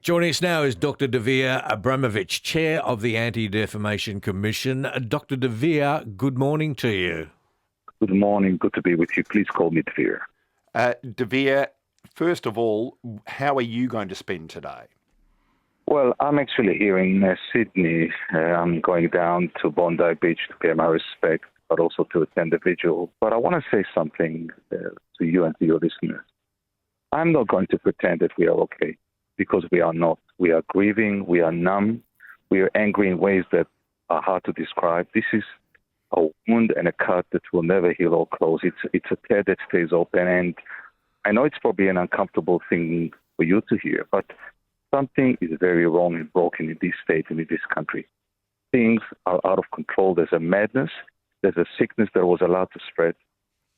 Joining us now is Dr. Dvir Abramovich, Chair of the Anti-Defamation Commission. Dr. Dvir, good morning to you. Good morning. Good to be with you. Please call me Dvir. Dvir, first of all, how are you going to spend today? Well, I'm actually here in Sydney. I'm going down to Bondi Beach to pay my respect, but also to attend the vigil. But I want to say something to you and to your listeners. I'm not going to pretend that we are okay, because we are not. We are grieving. We are numb. We are angry in ways that are hard to describe. This is a wound and a cut that will never heal or close. It's a tear that stays open. And I know it's probably an uncomfortable thing for you to hear, but something is very wrong and broken in this state and in this country. Things are out of control. There's a madness. There's a sickness that was allowed to spread.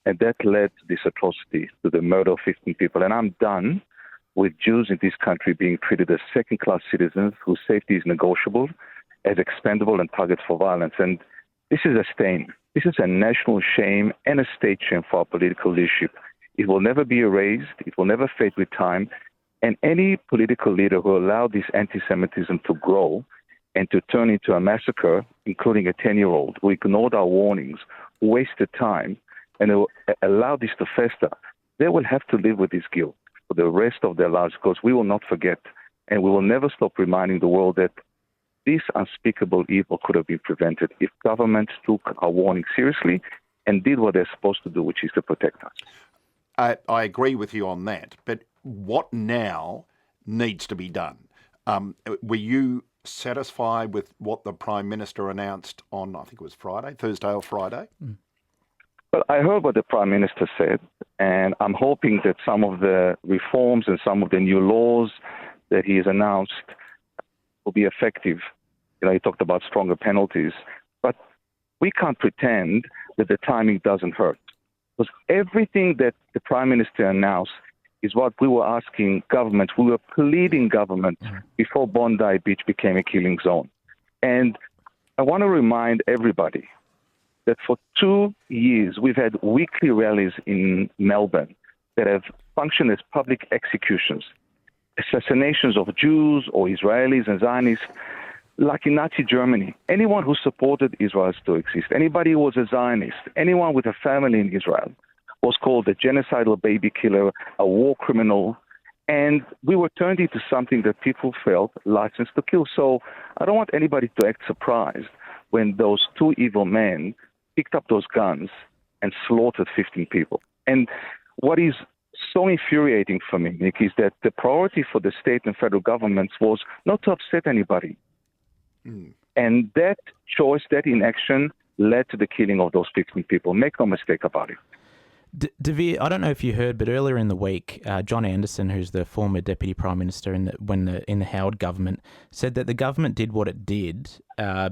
And that led to this atrocity, to the murder of 15 people. And I'm done with Jews in this country being treated as second-class citizens whose safety is negotiable, as expendable and targets for violence. And this is a stain. This is a national shame and a state shame for our political leadership. It will never be erased. It will never fade with time. And any political leader who allowed this anti-Semitism to grow and to turn into a massacre, including a 10-year-old who ignored our warnings, who wasted time, and who allowed this to fester, they will have to live with this guilt for the rest of their lives, because we will not forget, and we will never stop reminding the world that this unspeakable evil could have been prevented if governments took our warning seriously and did what they're supposed to do, which is to protect us. I agree with you on that, but what now needs to be done? Were you satisfied with what the Prime Minister announced on, I think it was Thursday or Friday? Well, I heard what the Prime Minister said, and I'm hoping that some of the reforms and some of the new laws that he has announced will be effective. He talked about stronger penalties, but we can't pretend that the timing doesn't hurt, because everything that the Prime Minister announced is what we were asking government. We were pleading government before Bondi Beach became a killing zone. And I want to remind everybody that for 2 years, we've had weekly rallies in Melbourne that have functioned as public executions, assassinations of Jews or Israelis and Zionists, like in Nazi Germany. Anyone who supported Israel to exist, anybody who was a Zionist, anyone with a family in Israel, was called a genocidal baby killer, a war criminal, and we were turned into something that people felt licensed to kill. So I don't want anybody to act surprised when those two evil men picked up those guns and slaughtered 15 people. And what is so infuriating for me, Nick, is that the priority for the state and federal governments was not to upset anybody. And that choice, that inaction, led to the killing of those 15 people. Make no mistake about it. Dvir, I don't know if you heard, but earlier in the week, John Anderson, who's the former Deputy Prime Minister in the Howard government, said that the government did what it did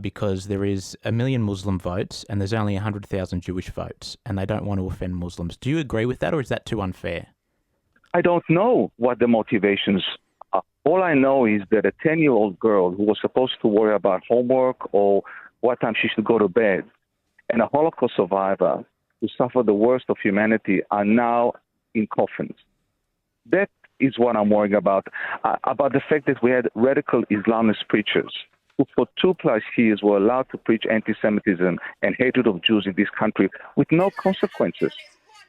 because there is 1 million Muslim votes and there's only 100,000 Jewish votes, and they don't want to offend Muslims. Do you agree with that, or is that too unfair? I don't know what the motivations are. All I know is that a 10-year-old girl who was supposed to worry about homework or what time she should go to bed, and a Holocaust survivor who suffer the worst of humanity are now in coffins. That is what I'm worrying about the fact that we had radical Islamist preachers who for 2+ years were allowed to preach anti-Semitism and hatred of Jews in this country with no consequences.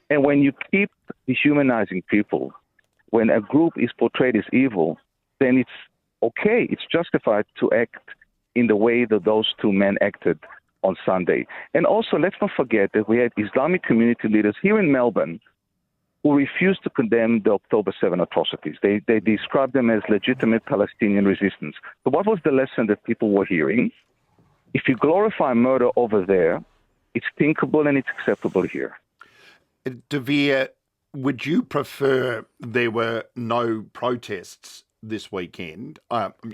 And when you keep dehumanizing people, when a group is portrayed as evil, then it's okay, it's justified to act in the way that those two men acted on Sunday. And also, let's not forget that we had Islamic community leaders here in Melbourne who refused to condemn the October 7 atrocities. They described them as legitimate Palestinian resistance. So what was the lesson that people were hearing? If you glorify murder over there, it's thinkable and it's acceptable here. Dvir, would you prefer there were no protests this weekend?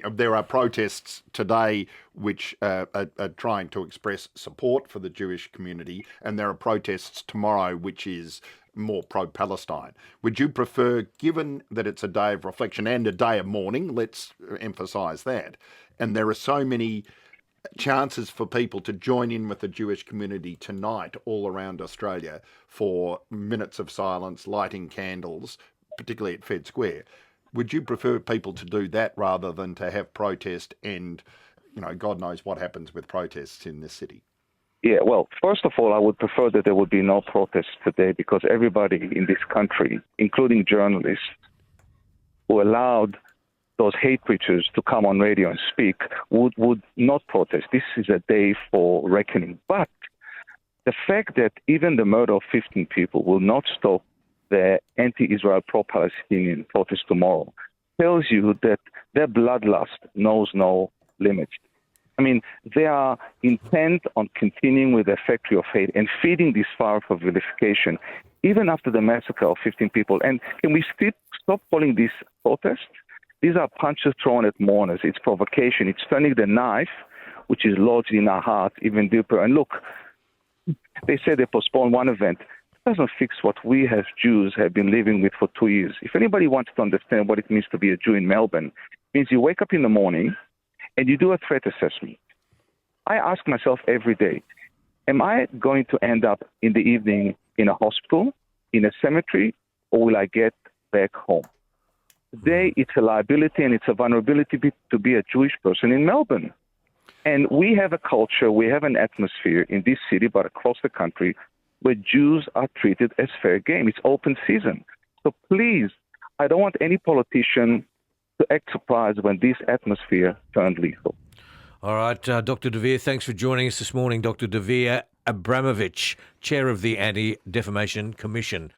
There are protests today which are trying to express support for the Jewish community, and there are protests tomorrow which is more pro-Palestine. Would you prefer, given that it's a day of reflection and a day of mourning, let's emphasise that, and there are so many chances for people to join in with the Jewish community tonight all around Australia for minutes of silence, lighting candles, particularly at Fed Square, Would you prefer people to do that rather than to have protest and, God knows what happens with protests in this city? Yeah, well, first of all, I would prefer that there would be no protests today because everybody in this country, including journalists, who allowed those hate preachers to come on radio and speak, would not protest. This is a day for reckoning. But the fact that even the murder of 15 people will not stop the anti-Israel, pro-Palestinian protest tomorrow tells you that their bloodlust knows no limits. I mean, they are intent on continuing with their factory of hate and feeding this fire for vilification, even after the massacre of 15 people. And can we stop calling this protest? These are punches thrown at mourners. It's provocation. It's turning the knife, which is lodged in our heart, even deeper. And look, they say they postponed one event. It doesn't fix what we as Jews have been living with for 2 years. If anybody wants to understand what it means to be a Jew in Melbourne, it means you wake up in the morning and you do a threat assessment. I ask myself every day, am I going to end up in the evening in a hospital, in a cemetery, or will I get back home? Today, it's a liability and it's a vulnerability to be a Jewish person in Melbourne. And we have a culture, we have an atmosphere in this city, but across the country, where Jews are treated as fair game. It's open season. So please, I don't want any politician to act surprised when this atmosphere turned lethal. All right, Dr. Dvir, thanks for joining us this morning. Dr. Dvir Abramovich, Chair of the Anti-Defamation Commission.